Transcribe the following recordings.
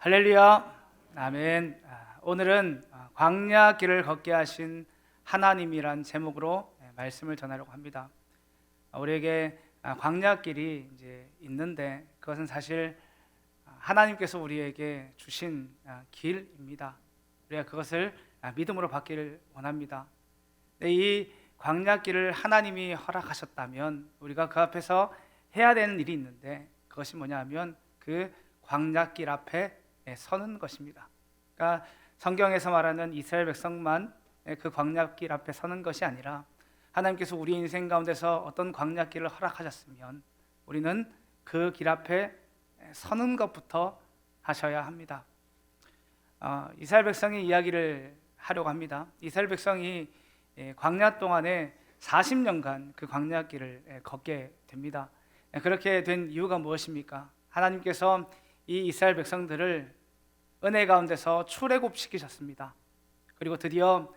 할렐루야, 아멘. 오늘은 광야 길을 걷게 하신 하나님이란 제목으로 말씀을 전하려고 합니다. 우리에게 광야 길이 이제 있는데 그것은 사실 하나님께서 우리에게 주신 길입니다. 우리가 그것을 믿음으로 받기를 원합니다. 이 광야 길을 하나님이 허락하셨다면 우리가 그 앞에서 해야 되는 일이 있는데 그것이 뭐냐면 그 광야 길 앞에 서는 것입니다. 그러니까 성경에서 말하는 이스라엘 백성만 그 광야길 앞에 서는 것이 아니라 하나님께서 우리 인생 가운데서 어떤 광야길을 허락하셨으면 우리는 그 길 앞에 서는 것부터 하셔야 합니다. 이스라엘 백성의 이야기를 하려고 합니다. 이스라엘 백성이 광야 동안에 40년간 그 광야길을 걷게 됩니다. 그렇게 된 이유가 무엇입니까? 하나님께서 이 이스라엘 백성들을 은혜 가운데서 출애굽시키셨습니다. 그리고 드디어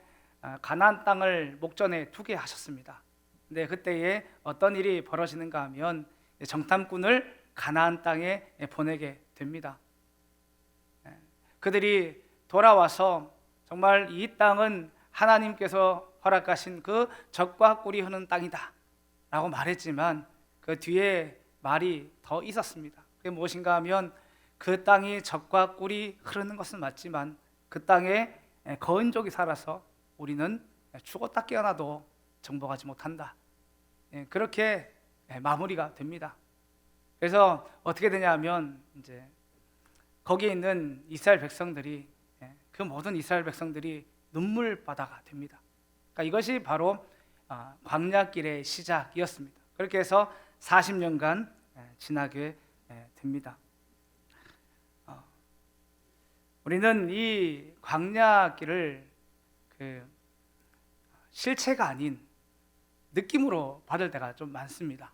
가나안 땅을 목전에 두게 하셨습니다. 근데 그때에 어떤 일이 벌어지는가 하면 정탐꾼을 가나안 땅에 보내게 됩니다. 그들이 돌아와서 정말 이 땅은 하나님께서 허락하신 그 젖과 꿀이 흐르는 땅이다 라고 말했지만 그 뒤에 말이 더 있었습니다. 그게 무엇인가 하면 그 땅이 젖과 꿀이 흐르는 것은 맞지만 그 땅에 거인족이 살아서 우리는 죽었다 깨어나도 정복하지 못한다. 그렇게 마무리가 됩니다. 그래서 어떻게 되냐면 이제 거기에 있는 이스라엘 백성들이 그 모든 이스라엘 백성들이 눈물바다가 됩니다. 그러니까 이것이 바로 광야길의 시작이었습니다. 그렇게 해서 40년간 지나게 됩니다. 우리는 이 광야길을 실체가 아닌 느낌으로 받을 때가 좀 많습니다.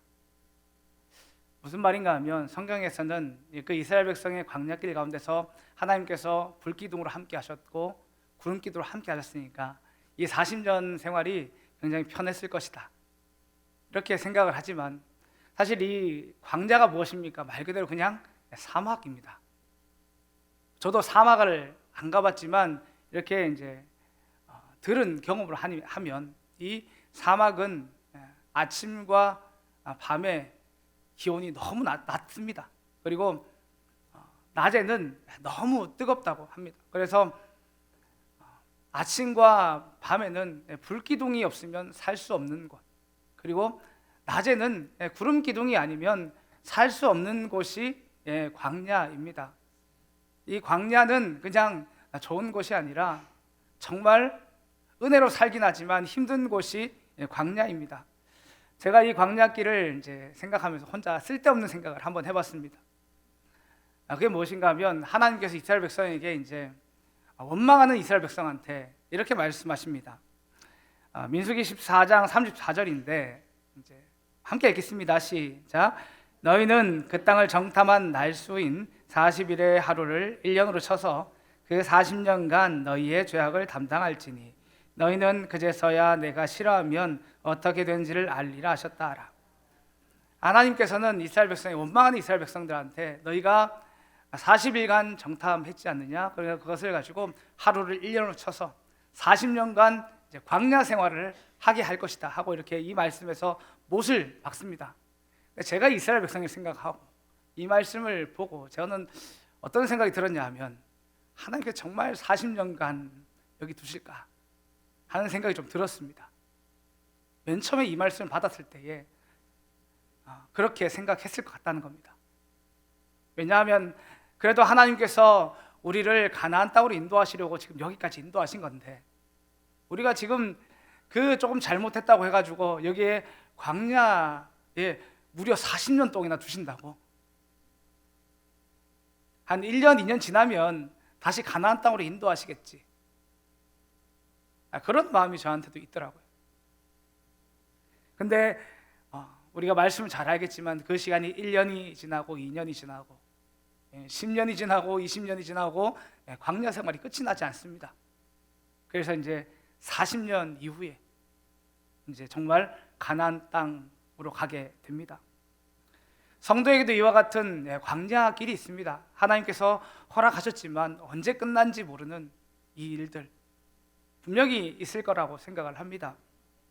무슨 말인가 하면 성경에서는 그 이스라엘 백성의 광야길 가운데서 하나님께서 불기둥으로 함께 하셨고 구름기둥으로 함께 하셨으니까 이 40년 생활이 굉장히 편했을 것이다 이렇게 생각을 하지만 사실 이 광야가 무엇입니까? 말 그대로 그냥 사막입니다. 저도 사막을 안 가봤지만 이렇게 이제 들은 경험을 하면 이 사막은 아침과 밤에 기온이 너무 낮습니다. 그리고 낮에는 너무 뜨겁다고 합니다. 그래서 아침과 밤에는 불기둥이 없으면 살 수 없는 곳, 그리고 낮에는 구름 기둥이 아니면 살 수 없는 곳이 광야입니다. 이 광야는 그냥 좋은 곳이 아니라 정말 은혜로 살긴 하지만 힘든 곳이 광야입니다. 제가 이 광야길을 이제 생각하면서 혼자 쓸데없는 생각을 한번 해봤습니다. 그게 무엇인가 하면 하나님께서 이스라엘 백성에게 이제 원망하는 이스라엘 백성한테 이렇게 말씀하십니다. 민수기 14장 34절인데 이제 함께 읽겠습니다. 시작. 너희는 그 땅을 정탐한 날수인 40일의 하루를 1년으로 쳐서 그 40년간 너희의 죄악을 담당할지니 너희는 그제서야 내가 싫어하면 어떻게 되는지를 알리라 하셨다 하라. 하나님께서는 이스라엘 백성이 원망하는 이스라엘 백성들한테 너희가 40일간 정탐했지 않느냐? 그래서 그것을 가지고 하루를 1년으로 쳐서 40년간 이제 광야 생활을 하게 할 것이다 하고 이렇게 이 말씀에서 못을 박습니다. 제가 이스라엘 백성을 생각하고 이 말씀을 보고 저는 어떤 생각이 들었냐 하면 하나님께서 정말 40년간 여기 두실까 하는 생각이 좀 들었습니다. 맨 처음에 이 말씀을 받았을 때에 그렇게 생각했을 것 같다는 겁니다. 왜냐하면 그래도 하나님께서 우리를 가나안 땅으로 인도하시려고 지금 여기까지 인도하신 건데 우리가 지금 그 조금 잘못했다고 해가지고 여기에 광야에 무려 40년 동안이나 두신다고? 한 1년, 2년 지나면 다시 가나안 땅으로 인도하시겠지. 그런 마음이 저한테도 있더라고요. 근데 우리가 말씀을 잘 알겠지만 그 시간이 1년이 지나고 2년이 지나고 10년이 지나고 20년이 지나고 광야 생활이 끝이 나지 않습니다. 그래서 이제 40년 이후에 이제 정말 가나안 땅으로 가게 됩니다. 성도에게도 이와 같은 광야 길이 있습니다. 하나님께서 허락하셨지만 언제 끝난지 모르는 이 일들 분명히 있을 거라고 생각을 합니다.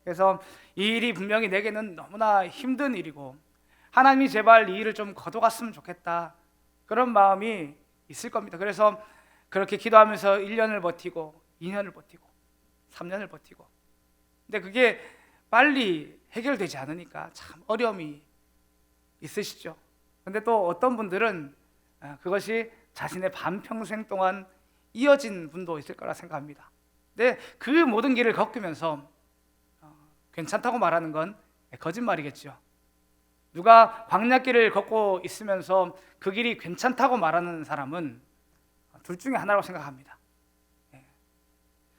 그래서 이 일이 분명히 내게는 너무나 힘든 일이고 하나님이 제발 이 일을 좀 거둬갔으면 좋겠다, 그런 마음이 있을 겁니다. 그래서 그렇게 기도하면서 1년을 버티고 2년을 버티고 3년을 버티고, 근데 그게 빨리 해결되지 않으니까 참 어려움이 있으시죠. 근데 또 어떤 분들은 그것이 자신의 반평생 동안 이어진 분도 있을 거라 생각합니다. 근데 그 모든 길을 겪으면서 괜찮다고 말하는 건 거짓말이겠죠. 누가 광야길을 걷고 있으면서 그 길이 괜찮다고 말하는 사람은 둘 중에 하나라고 생각합니다.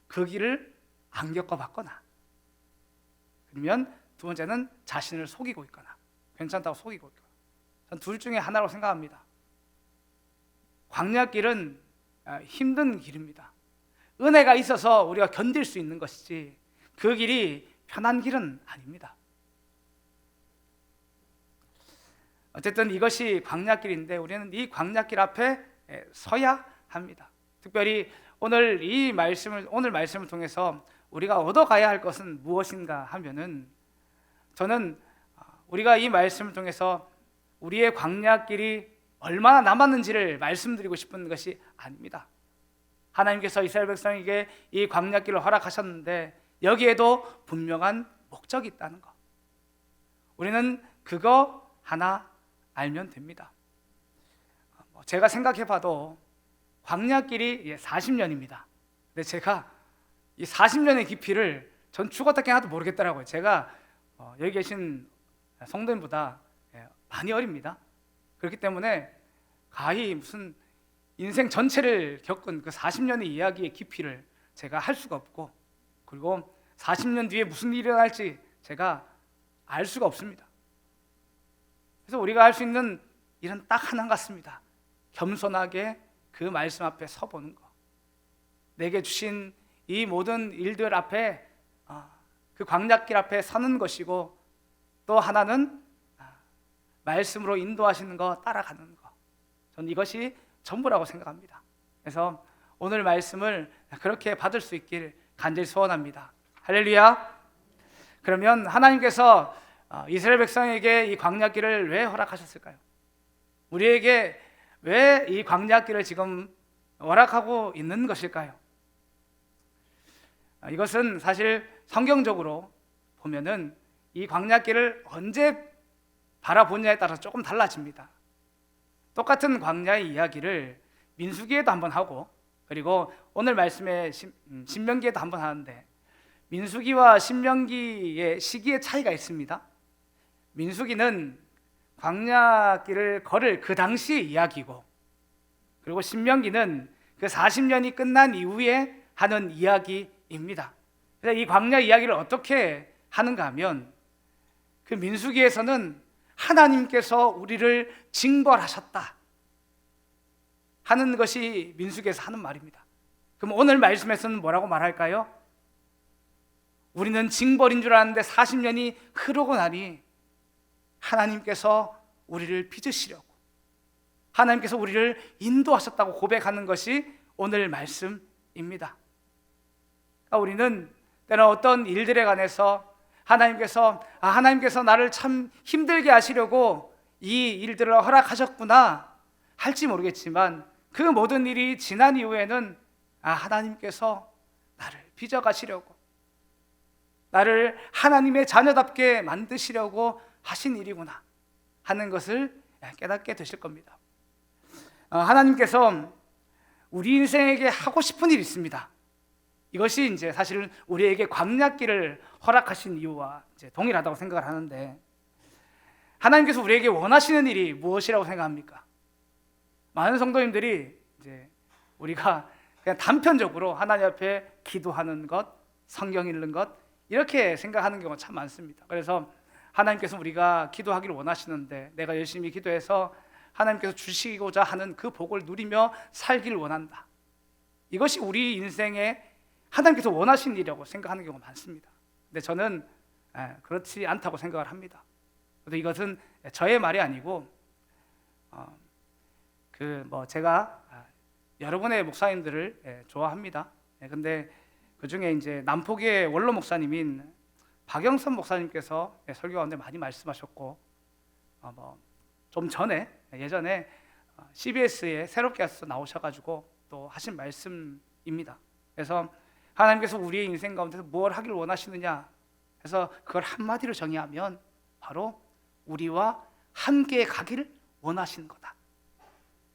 그 길을 안 겪어봤거나, 그러면 두 번째는 자신을 속이고 있거나, 괜찮다고 속이고 있거나. 전 둘 중에 하나라고 생각합니다. 광야길은 힘든 길입니다. 은혜가 있어서 우리가 견딜 수 있는 것이지 그 길이 편한 길은 아닙니다. 어쨌든 이것이 광야길인데 우리는 이 광야길 앞에 서야 합니다. 특별히 오늘 말씀을 통해서 우리가 얻어가야 할 것은 무엇인가 하면은, 저는 우리가 이 말씀을 통해서 우리의 광야길이 얼마나 남았는지를 말씀드리고 싶은 것이 아닙니다. 하나님께서 이스라엘 백성에게 이 광야길을 허락하셨는데 여기에도 분명한 목적이 있다는 것, 우리는 그거 하나 알면 됩니다. 제가 생각해봐도 광야길이 40년입니다. 근데 제가 이 40년의 깊이를 전 죽었다 깨어나도 모르겠더라고요. 제가 여기 계신 성도님보다 많이 어립니다. 그렇기 때문에 가히 무슨 인생 전체를 겪은 그 40년의 이야기의 깊이를 제가 할 수가 없고, 그리고 40년 뒤에 무슨 일이 일어날지 제가 알 수가 없습니다. 그래서 우리가 할 수 있는 일은 딱 하나 같습니다. 겸손하게 그 말씀 앞에 서보는 것, 내게 주신 이 모든 일들 앞에, 그 광야길 앞에 서는 것이고, 또 하나는 말씀으로 인도하시는 거 따라가는 것, 저는 이것이 전부라고 생각합니다. 그래서 오늘 말씀을 그렇게 받을 수 있길 간절히 소원합니다. 할렐루야. 그러면 하나님께서 이스라엘 백성에게 이 광야길을 왜 허락하셨을까요? 우리에게 왜 이 광야길을 지금 허락하고 있는 것일까요? 이것은 사실 성경적으로 보면은 이 광야길을 언제 바라보냐에 따라서 조금 달라집니다. 똑같은 광야의 이야기를 민수기에도 한번 하고, 그리고 오늘 말씀의 신명기에도 한번 하는데, 민수기와 신명기의 시기의 차이가 있습니다. 민수기는 광야길을 걸을 그 당시의 이야기고, 그리고 신명기는 그 40년이 끝난 이후에 하는 이야기입니다. 그래서 이 광야 이야기를 어떻게 하는가 하면, 그 민수기에서는 하나님께서 우리를 징벌하셨다 하는 것이 민수기에서 하는 말입니다. 그럼 오늘 말씀에서는 뭐라고 말할까요? 우리는 징벌인 줄 알았는데 40년이 흐르고 나니 하나님께서 우리를 빚으시려고, 하나님께서 우리를 인도하셨다고 고백하는 것이 오늘 말씀입니다. 그러니까 우리는 때로 어떤 일들에 관해서 하나님께서 나를 참 힘들게 하시려고 이 일들을 허락하셨구나 할지 모르겠지만, 그 모든 일이 지난 이후에는 하나님께서 나를 빚어가시려고, 나를 하나님의 자녀답게 만드시려고 하신 일이구나 하는 것을 깨닫게 되실 겁니다. 하나님께서 우리 인생에게 하고 싶은 일이 있습니다. 이것이 이제 사실은 우리에게 광야길을 허락하신 이유와 이제 동일하다고 생각을 하는데, 하나님께서 우리에게 원하시는 일이 무엇이라고 생각합니까? 많은 성도님들이 이제 우리가 그냥 단편적으로 하나님 앞에 기도하는 것, 성경 읽는 것, 이렇게 생각하는 경우가 참 많습니다. 그래서 하나님께서 우리가 기도하기를 원하시는데 내가 열심히 기도해서 하나님께서 주시고자 하는 그 복을 누리며 살기를 원한다, 이것이 우리 인생에 하나님께서 원하신 일이라고 생각하는 경우가 많습니다. 근데 저는 그렇지 않다고 생각을 합니다. 그래서 이것은 저의 말이 아니고 제가 여러분의 목사님들을 좋아합니다. 근데 그 중에 이제 남포교회 원로 목사님인 박영선 목사님께서 설교 가운데 많이 말씀하셨고, 좀 전에 예전에 CBS에 새롭게 나오셔가지고 또 하신 말씀입니다. 그래서 하나님께서 우리의 인생 가운데서 뭘 하길 원하시느냐 해서 그걸 한마디로 정의하면 바로 우리와 함께 가기를 원하시는 거다,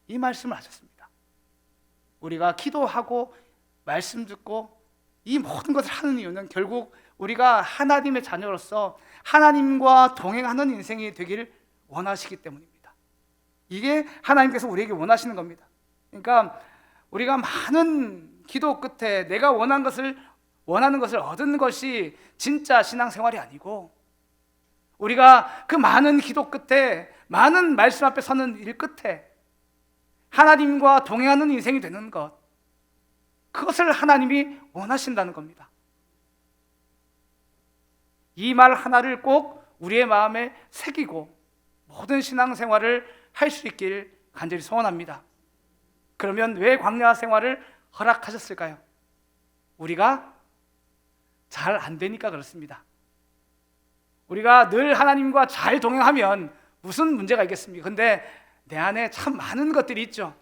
이 말씀을 하셨습니다. 우리가 기도하고 말씀 듣고 이 모든 것을 하는 이유는 결국 우리가 하나님의 자녀로서 하나님과 동행하는 인생이 되기를 원하시기 때문입니다. 이게 하나님께서 우리에게 원하시는 겁니다. 그러니까 우리가 많은 기도 끝에 내가 원하는 것을 얻는 것이 진짜 신앙생활이 아니고, 우리가 그 많은 기도 끝에, 많은 말씀 앞에 서는 일 끝에 하나님과 동행하는 인생이 되는 것, 그것을 하나님이 원하신다는 겁니다. 이 말 하나를 꼭 우리의 마음에 새기고 모든 신앙생활을 할 수 있길 간절히 소원합니다. 그러면 왜 광야 생활을 허락하셨을까요? 우리가 잘 안 되니까 그렇습니다. 우리가 늘 하나님과 잘 동행하면 무슨 문제가 있겠습니까? 근데 내 안에 참 많은 것들이 있죠.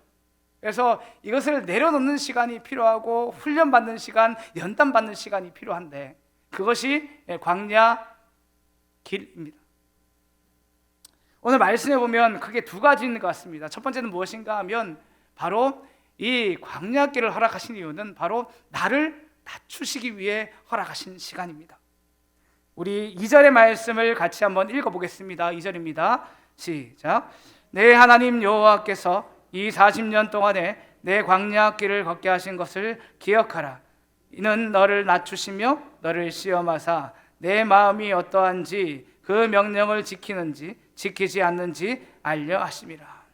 그래서 이것을 내려놓는 시간이 필요하고 훈련받는 시간, 연단받는 시간이 필요한데, 그것이 광야 길입니다. 오늘 말씀해 보면 크게 두 가지 있는 것 같습니다. 첫 번째는 무엇인가 하면 바로 이 광야 길을 허락하신 이유는 바로 나를 낮추시기 위해 허락하신 시간입니다. 우리 2절의 말씀을 같이 한번 읽어보겠습니다. 2절입니다. 시작. 내 하나님 여호와께서 이 40년 동안에 내 광야 길을 걷게 하신 것을 기억하라. 이는 너를 낮추시며 너를 시험하사 내 마음이 어떠한지 그 명령을 지키는지 지키지 않는지 알려 하심이라.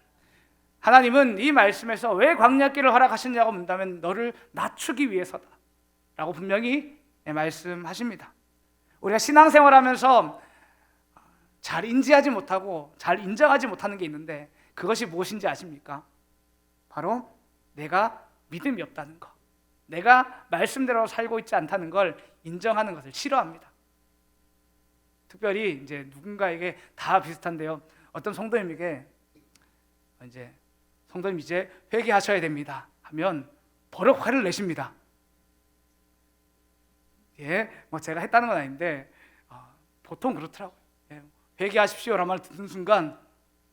하나님은 이 말씀에서 왜 광야 길을 허락하셨냐고 묻는다면 너를 낮추기 위해서다 라고 분명히 말씀하십니다. 우리가 신앙생활하면서 잘 인지하지 못하고 잘 인정하지 못하는 게 있는데, 그것이 무엇인지 아십니까? 바로 내가 믿음이 없다는 것, 내가 말씀대로 살고 있지 않다는 걸 인정하는 것을 싫어합니다. 특별히 이제 누군가에게 다 비슷한데요. 어떤 성도님에게 성도님 이제 회개하셔야 됩니다 하면 버럭 화를 내십니다. 제가 했다는 건 아닌데 보통 그렇더라고요. 회개하십시오라는 말 듣는 순간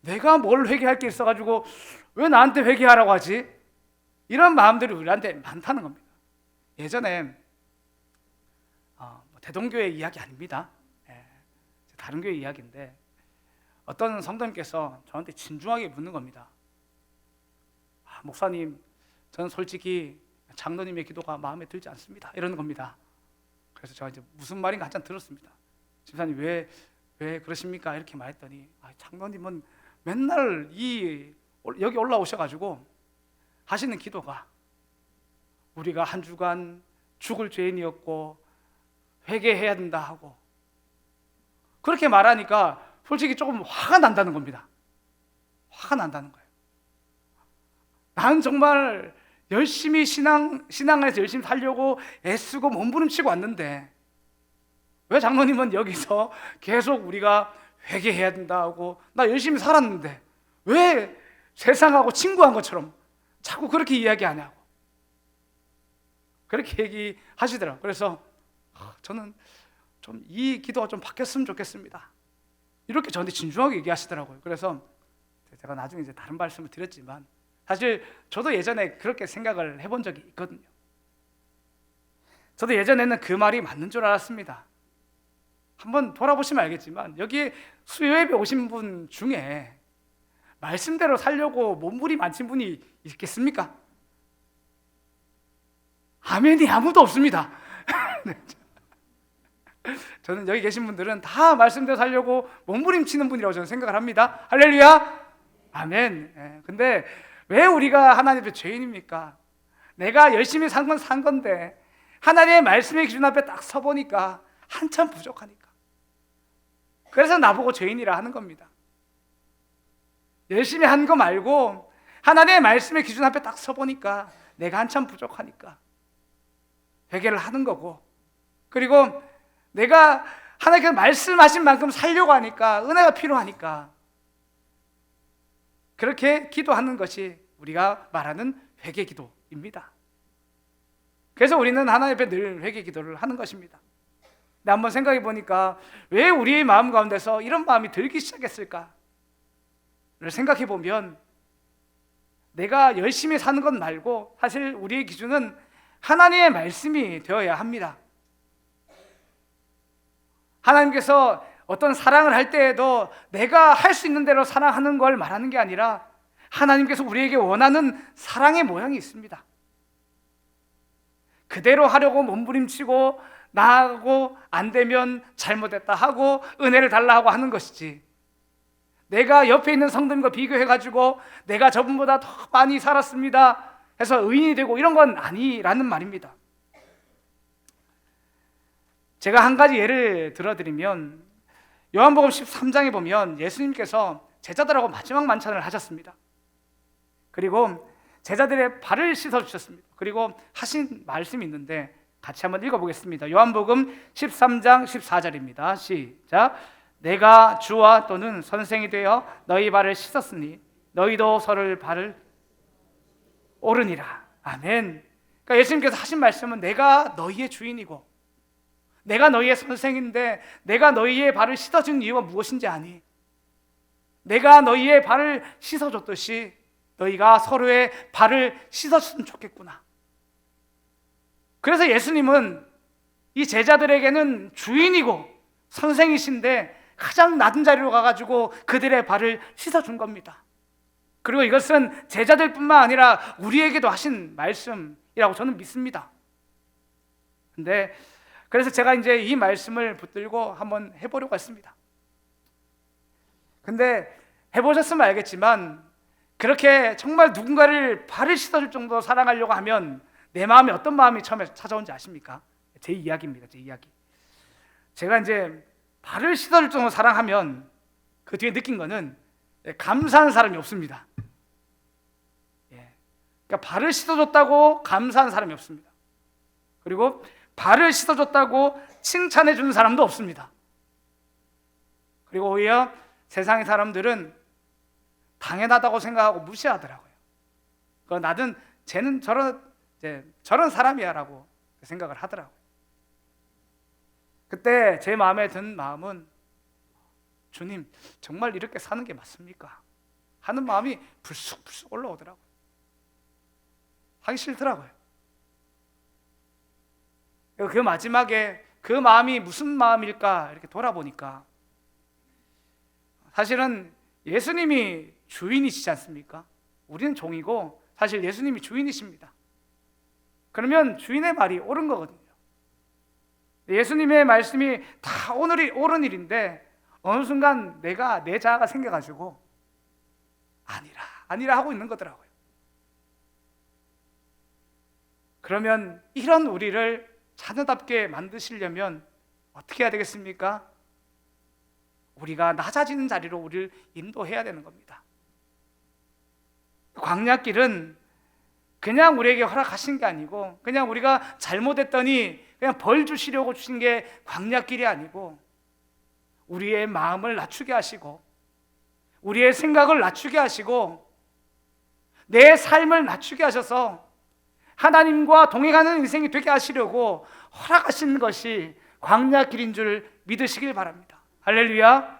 내가 뭘 회개할 게 있어가지고 왜 나한테 회개하라고 하지? 이런 마음들이 우리한테 많다는 겁니다. 예전에 대동교회 이야기 아닙니다. 다른 교회 이야기인데 어떤 성도님께서 저한테 진중하게 묻는 겁니다. 목사님, 저는 솔직히 장로님의 기도가 마음에 들지 않습니다, 이러는 겁니다. 그래서 제가 이제 무슨 말인가 한참 들었습니다. 집사님 왜 그러십니까? 이렇게 말했더니 장로님은 맨날 여기 올라오셔가지고 하시는 기도가 우리가 한 주간 죽을 죄인이었고 회개해야 된다 하고 그렇게 말하니까 솔직히 조금 화가 난다는 겁니다. 화가 난다는 거예요. 나는 정말 열심히 신앙에서 열심히 살려고 애쓰고 몸부림치고 왔는데 왜 장로님은 여기서 계속 우리가 회개해야 된다 하고, 나 열심히 살았는데 왜 세상하고 친구한 것처럼 자꾸 그렇게 이야기 안 하고 그렇게 얘기하시더라고요. 그래서 저는 좀 이 기도가 좀 바뀌었으면 좋겠습니다, 이렇게 저한테 진중하게 얘기하시더라고요. 그래서 제가 나중에 이제 다른 말씀을 드렸지만 사실 저도 예전에 그렇게 생각을 해본 적이 있거든요. 저도 예전에는 그 말이 맞는 줄 알았습니다. 한번 돌아보시면 알겠지만 여기 수요예배 오신 분 중에 말씀대로 살려고 몸부림치신 분이 있겠습니까? 아멘이 아무도 없습니다. 저는 여기 계신 분들은 다 말씀대로 살려고 몸부림치는 분이라고 저는 생각을 합니다. 할렐루야, 아멘. 근데 왜 우리가 하나님 앞에 죄인입니까? 내가 열심히 산 건데 하나님의 말씀의 기준 앞에 딱 서보니까 한참 부족하니까, 그래서 나보고 죄인이라 하는 겁니다. 열심히 한 거 말고 하나님의 말씀의 기준 앞에 딱 서보니까 내가 한참 부족하니까 회개를 하는 거고, 그리고 내가 하나님께서 말씀하신 만큼 살려고 하니까, 은혜가 필요하니까 그렇게 기도하는 것이 우리가 말하는 회개 기도입니다. 그래서 우리는 하나님 앞에 늘 회개 기도를 하는 것입니다. 근데 한번 생각해 보니까 왜 우리의 마음 가운데서 이런 마음이 들기 시작했을까를 생각해 보면, 내가 열심히 사는 것 말고 사실 우리의 기준은 하나님의 말씀이 되어야 합니다. 하나님께서 어떤 사랑을 할 때에도 내가 할 수 있는 대로 사랑하는 걸 말하는 게 아니라, 하나님께서 우리에게 원하는 사랑의 모양이 있습니다. 그대로 하려고 몸부림치고 나하고 안 되면 잘못했다 하고 은혜를 달라 하고 하는 것이지, 내가 옆에 있는 성도님과 비교해가지고 내가 저분보다 더 많이 살았습니다 해서 의인이 되고 이런 건 아니라는 말입니다. 제가 한 가지 예를 들어드리면, 요한복음 13장에 보면 예수님께서 제자들하고 마지막 만찬을 하셨습니다. 그리고 제자들의 발을 씻어주셨습니다. 그리고 하신 말씀이 있는데 같이 한번 읽어보겠습니다. 요한복음 13장 14절입니다. 시작. 내가 주와 또는 선생이 되어 너희 발을 씻었으니 너희도 서로를 발을 오르니라. 아멘. 그러니까 예수님께서 하신 말씀은, 내가 너희의 주인이고 내가 너희의 선생인데 내가 너희의 발을 씻어준 이유가 무엇인지 아니? 내가 너희의 발을 씻어줬듯이 너희가 서로의 발을 씻었으면 좋겠구나. 그래서 예수님은 이 제자들에게는 주인이고 선생이신데 가장 낮은 자리로 가가지고 그들의 발을 씻어준 겁니다. 그리고 이것은 제자들뿐만 아니라 우리에게도 하신 말씀이라고 저는 믿습니다. 근데 그래서 제가 이제 이 말씀을 붙들고 한번 해보려고 했습니다. 근데 해보셨으면 알겠지만, 그렇게 정말 누군가를 발을 씻어줄 정도로 사랑하려고 하면 내 마음에 어떤 마음이 처음에 찾아온지 아십니까? 제 이야기입니다. 제 이야기. 제가 이제 발을 씻어줄 정도로 사랑하면 그 뒤에 느낀 거는 감사하는 사람이 없습니다. 그러니까 발을 씻어줬다고 감사하는 사람이 없습니다. 그리고 발을 씻어줬다고 칭찬해 주는 사람도 없습니다. 그리고 오히려 세상의 사람들은 당연하다고 생각하고 무시하더라고요. 나는 쟤는 저런 사람이야 라고 생각을 하더라고요. 그때 제 마음에 든 마음은, 주님 정말 이렇게 사는 게 맞습니까? 하는 마음이 불쑥불쑥 올라오더라고요. 하기 싫더라고요. 그 마지막에 그 마음이 무슨 마음일까 이렇게 돌아보니까, 사실은 예수님이 주인이시지 않습니까? 우리는 종이고 사실 예수님이 주인이십니다. 그러면 주인의 말이 옳은 거거든요. 예수님의 말씀이 다 오늘이 옳은 일인데 어느 순간 내가 내 자아가 생겨가지고 아니라 하고 있는 거더라고요. 그러면 이런 우리를 자녀답게 만드시려면 어떻게 해야 되겠습니까? 우리가 낮아지는 자리로 우리를 인도해야 되는 겁니다. 광야길은 그냥 우리에게 허락하신 게 아니고, 그냥 우리가 잘못했더니 그냥 벌 주시려고 주신 게 광야길이 아니고, 우리의 마음을 낮추게 하시고 우리의 생각을 낮추게 하시고 내 삶을 낮추게 하셔서 하나님과 동행하는 인생이 되게 하시려고 허락하신 것이 광야길인 줄 믿으시길 바랍니다. 할렐루야.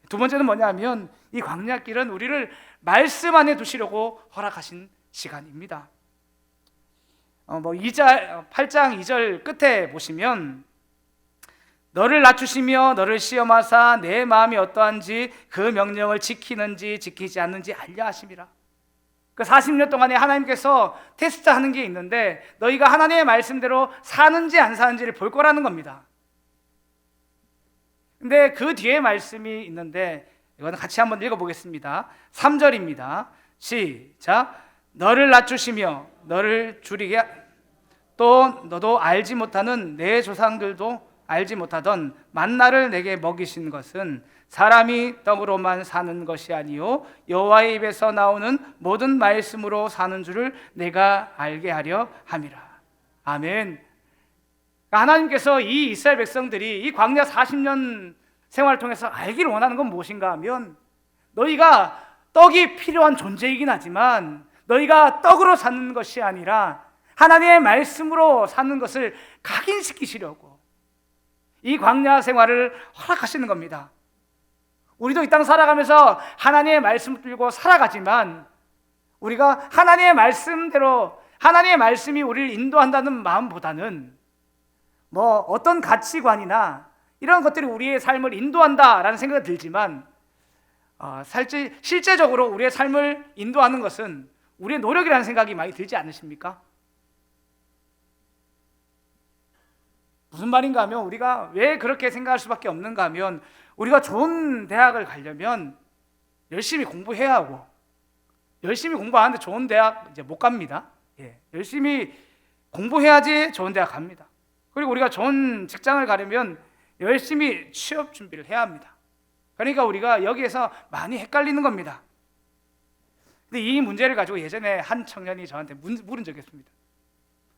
두 번째는 뭐냐면, 이 광야길은 우리를 말씀 안에 두시려고 허락하신 시간입니다. 8장 2절 끝에 보시면, 너를 낮추시며 너를 시험하사 내 마음이 어떠한지 그 명령을 지키는지 지키지 않는지 알려 하심이라. 그 40년 동안에 하나님께서 테스트하는 게 있는데, 너희가 하나님의 말씀대로 사는지 안 사는지를 볼 거라는 겁니다. 근데 그 뒤에 말씀이 있는데, 이거는 같이 한번 읽어보겠습니다. 3절입니다. 시작. 너를 낮추시며 너를 줄이게, 또 너도 알지 못하는 내 조상들도 알지 못하던 만나를 내게 먹이신 것은 사람이 떡으로만 사는 것이 아니요 여호와의 입에서 나오는 모든 말씀으로 사는 줄을 내가 알게 하려 함이라. 아멘. 하나님께서 이 이스라엘 백성들이 이 광야 40년 생활을 통해서 알기를 원하는 건 무엇인가 하면, 너희가 떡이 필요한 존재이긴 하지만 너희가 떡으로 사는 것이 아니라 하나님의 말씀으로 사는 것을 각인시키시려고 이 광야 생활을 허락하시는 겁니다. 우리도 이 땅 살아가면서 하나님의 말씀을 들고 살아가지만, 우리가 하나님의 말씀대로 하나님의 말씀이 우리를 인도한다는 마음보다는 어떤 가치관이나 이런 것들이 우리의 삶을 인도한다라는 생각이 들지만, 실제적으로 우리의 삶을 인도하는 것은 우리의 노력이라는 생각이 많이 들지 않으십니까? 무슨 말인가 하면, 우리가 왜 그렇게 생각할 수밖에 없는가 하면, 우리가 좋은 대학을 가려면 열심히 공부해야 하고, 열심히 공부하는데 좋은 대학 이제 못 갑니다. 열심히 공부해야지 좋은 대학 갑니다. 그리고 우리가 좋은 직장을 가려면 열심히 취업 준비를 해야 합니다. 그러니까 우리가 여기에서 많이 헷갈리는 겁니다. 근데 이 문제를 가지고 예전에 한 청년이 저한테 물은 적이 있습니다.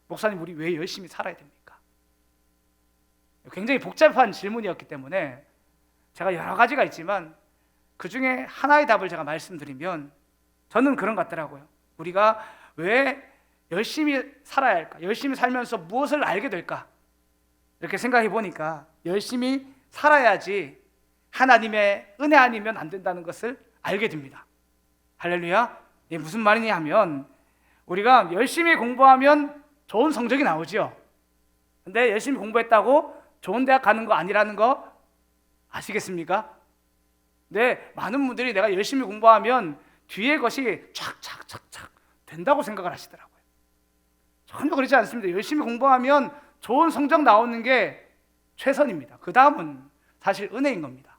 목사님, 우리 왜 열심히 살아야 됩니까? 굉장히 복잡한 질문이었기 때문에 제가 여러 가지가 있지만 그 중에 하나의 답을 제가 말씀드리면, 저는 그런 것 같더라고요. 우리가 왜 열심히 살아야 할까? 열심히 살면서 무엇을 알게 될까? 이렇게 생각해 보니까 열심히 살아야지 하나님의 은혜 아니면 안 된다는 것을 알게 됩니다. 할렐루야. 이게 무슨 말이냐 하면, 우리가 열심히 공부하면 좋은 성적이 나오죠. 근데 열심히 공부했다고 좋은 대학 가는 거 아니라는 거 아시겠습니까? 네, 많은 분들이 내가 열심히 공부하면 뒤에 것이 착착착착 된다고 생각을 하시더라고요. 전혀 그렇지 않습니다. 열심히 공부하면 좋은 성적 나오는 게 최선입니다. 그 다음은 사실 은혜인 겁니다.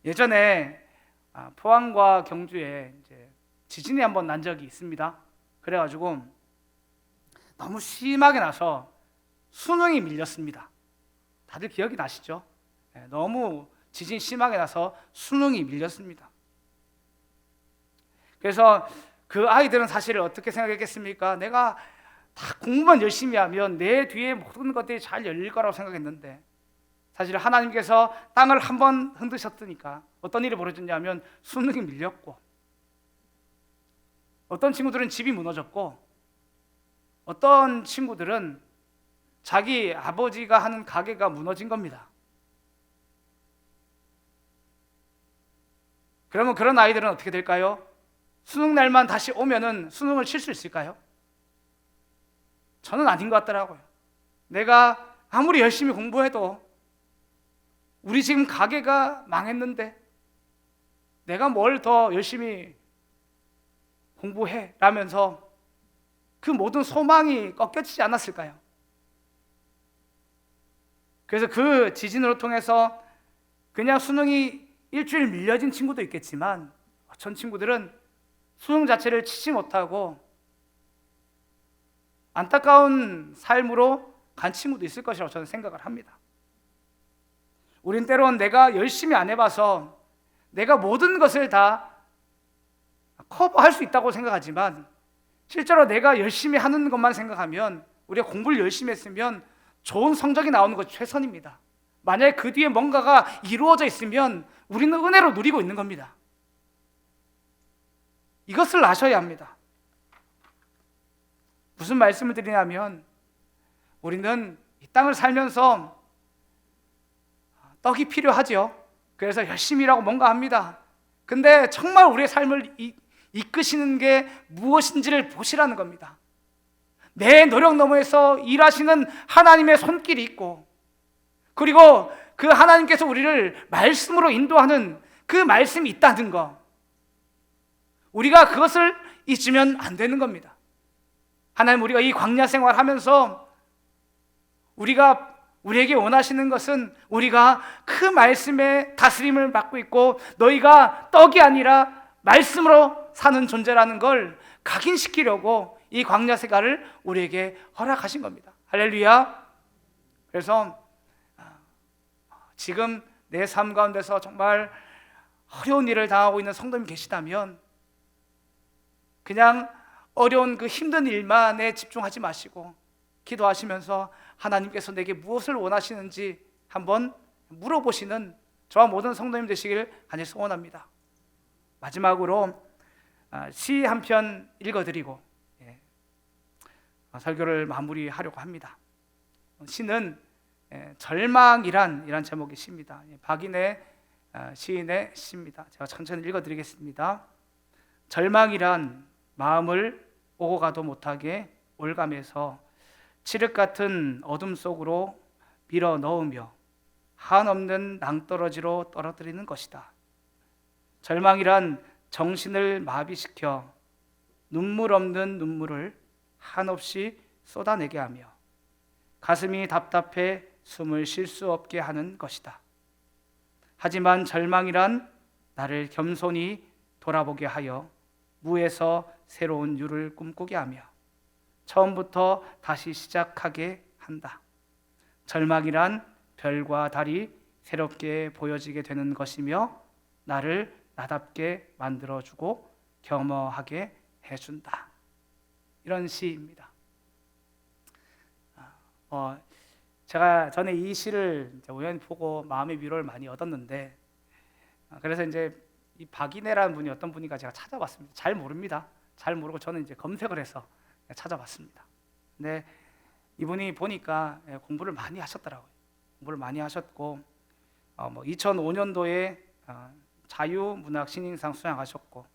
예전에 포항과 경주에 이제 지진이 한번 난 적이 있습니다. 그래가지고 너무 심하게 나서 수능이 밀렸습니다. 다들 기억이 나시죠? 너무 지진이 심하게 나서 수능이 밀렸습니다. 그래서 그 아이들은 사실 어떻게 생각했겠습니까? 내가 다 공부만 열심히 하면 내 뒤에 모든 것들이 잘 열릴 거라고 생각했는데, 사실 하나님께서 땅을 한번 흔드셨으니까 어떤 일이 벌어졌냐면 수능이 밀렸고, 어떤 친구들은 집이 무너졌고, 어떤 친구들은 자기 아버지가 하는 가게가 무너진 겁니다. 그러면 그런 아이들은 어떻게 될까요? 수능 날만 다시 오면은 수능을 칠 수 있을까요? 저는 아닌 것 같더라고요. 내가 아무리 열심히 공부해도 우리 지금 가게가 망했는데 내가 뭘 더 열심히 공부해? 라면서 그 모든 소망이 꺾여지지 않았을까요? 그래서 그 지진으로 통해서 그냥 수능이 일주일 밀려진 친구도 있겠지만, 어떤 친구들은 수능 자체를 치지 못하고 안타까운 삶으로 간 친구도 있을 것이라고 저는 생각을 합니다. 우린 때론 내가 열심히 안 해봐서 내가 모든 것을 다 커버할 수 있다고 생각하지만, 실제로 내가 열심히 하는 것만 생각하면, 우리가 공부를 열심히 했으면 좋은 성적이 나오는 것이 최선입니다. 만약에 그 뒤에 뭔가가 이루어져 있으면 우리는 은혜로 누리고 있는 겁니다. 이것을 아셔야 합니다. 무슨 말씀을 드리냐면, 우리는 이 땅을 살면서 떡이 필요하죠. 그래서 열심히 일하고 뭔가 합니다. 근데 정말 우리의 삶을 이끄시는 게 무엇인지를 보시라는 겁니다. 내 노력 너머에서 일하시는 하나님의 손길이 있고, 그리고 그 하나님께서 우리를 말씀으로 인도하는 그 말씀이 있다는 거, 우리가 그것을 잊으면 안 되는 겁니다. 하나님, 우리가 이 광야 생활하면서 우리에게 원하시는 것은 우리가 그 말씀의 다스림을 받고 있고, 너희가 떡이 아니라 말씀으로 사는 존재라는 걸 각인시키려고 이 광야 생활을 우리에게 허락하신 겁니다. 할렐루야. 그래서 지금 내 삶 가운데서 정말 어려운 일을 당하고 있는 성도님 계시다면 그냥 어려운 그 힘든 일만에 집중하지 마시고 기도하시면서 하나님께서 내게 무엇을 원하시는지 한번 물어보시는 저와 모든 성도님 되시길 간절히 소원합니다. 마지막으로 시 한 편 읽어드리고 설교를 마무리하려고 합니다. 시는 절망이란 제목의 시입니다. 박인혜 시인의 시입니다. 제가 천천히 읽어드리겠습니다. 절망이란 마음을 오고 가도 못하게 올가매서 칠흑 같은 어둠 속으로 밀어 넣으며 한없는 낭떠러지로 떨어뜨리는 것이다. 절망이란 정신을 마비시켜 눈물 없는 눈물을 한없이 쏟아내게 하며 가슴이 답답해 숨을 쉴 수 없게 하는 것이다. 하지만 절망이란 나를 겸손히 돌아보게 하여 무에서 새로운 유를 꿈꾸게 하며 처음부터 다시 시작하게 한다. 절망이란 별과 달이 새롭게 보여지게 되는 것이며 나를 나답게 만들어주고 겸허하게 해준다. 이런 시입니다. 제가 전에 이 시를 우연히 보고 마음의 위로를 많이 얻었는데, 그래서 이제 이 박인혜라는 분이 어떤 분인가 제가 찾아봤습니다. 잘 모릅니다. 잘 모르고 저는 이제 검색을 해서 찾아봤습니다. 근데 이분이 보니까 공부를 많이 하셨더라고요. 공부를 많이 하셨고 2005년도에 자유문학 신인상 수상하셨고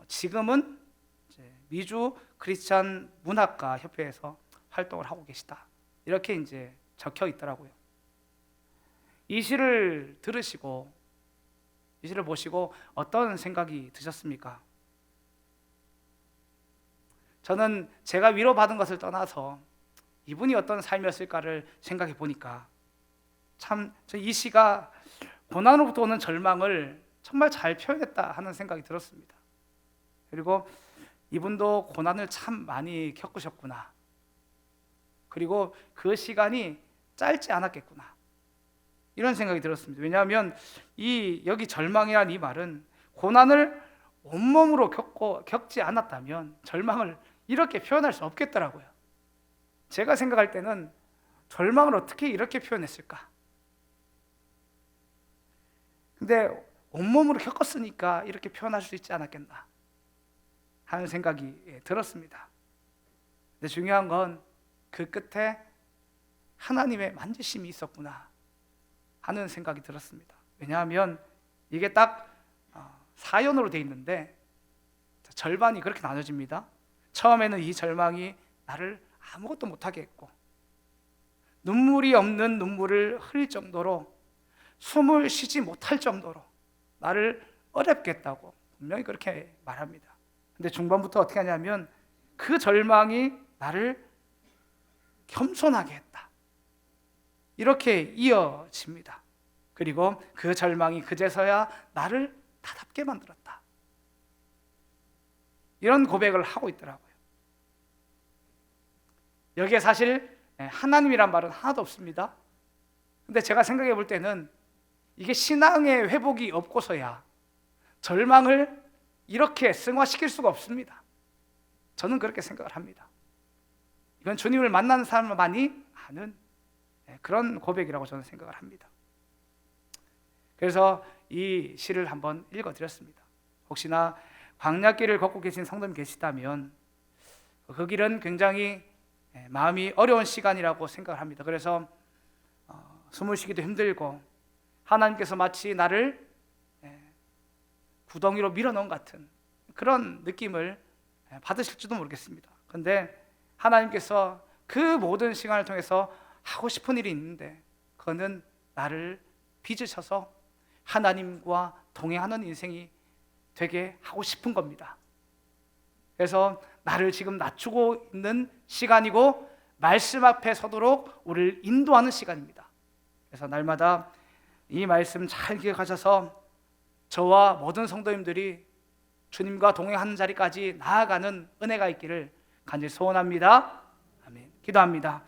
지금은 이제 미주 크리스찬 문학가 협회에서 활동을 하고 계시다. 이렇게 이제 적혀 있더라고요. 이 시를 들으시고 이 시를 보시고 어떤 생각이 드셨습니까? 저는 제가 위로받은 것을 떠나서 이분이 어떤 삶이었을까를 생각해 보니까 참 이 시가 고난으로부터 오는 절망을 정말 잘 표현했다 하는 생각이 들었습니다. 그리고 이분도 고난을 참 많이 겪으셨구나. 그리고 그 시간이 짧지 않았겠구나. 이런 생각이 들었습니다. 왜냐하면 여기 절망이란 이 말은 고난을 온몸으로 겪지 않았다면 절망을 이렇게 표현할 수 없겠더라고요. 제가 생각할 때는 절망을 어떻게 이렇게 표현했을까? 근데 온몸으로 겪었으니까 이렇게 표현할 수 있지 않았겠나 하는 생각이 들었습니다. 근데 중요한 건 그 끝에 하나님의 만지심이 있었구나 하는 생각이 들었습니다. 왜냐하면 이게 딱 사연으로 돼 있는데 절반이 그렇게 나눠집니다. 처음에는 이 절망이 나를 아무것도 못하게 했고 눈물이 없는 눈물을 흘릴 정도로 숨을 쉬지 못할 정도로 나를 어렵게 했다고 분명히 그렇게 말합니다. 근데 중반부터 어떻게 하냐면 그 절망이 나를 겸손하게 했다. 이렇게 이어집니다. 그리고 그 절망이 그제서야 나를 나답게 만들었다. 이런 고백을 하고 있더라고요. 여기에 사실 하나님이란 말은 하나도 없습니다. 근데 제가 생각해 볼 때는 이게 신앙의 회복이 없고서야 절망을 이렇게 승화시킬 수가 없습니다. 저는 그렇게 생각을 합니다. 이건 주님을 만나는 사람만이 아는 그런 고백이라고 저는 생각을 합니다. 그래서 이 시를 한번 읽어드렸습니다. 혹시나 광야길을 걷고 계신 성도님 계시다면 그 길은 굉장히 마음이 어려운 시간이라고 생각을 합니다. 그래서 숨을 쉬기도 힘들고 하나님께서 마치 나를 구덩이로 밀어넣은 같은 그런 느낌을 받으실지도 모르겠습니다. 그런데 하나님께서 그 모든 시간을 통해서 하고 싶은 일이 있는데 그거는 나를 빚으셔서 하나님과 동행하는 인생이 되게 하고 싶은 겁니다. 그래서 나를 지금 낮추고 있는 시간이고 말씀 앞에 서도록 우리를 인도하는 시간입니다. 그래서 날마다 이 말씀 잘 기억하셔서 저와 모든 성도님들이 주님과 동행하는 자리까지 나아가는 은혜가 있기를 간절히 소원합니다. 아멘. 기도합니다.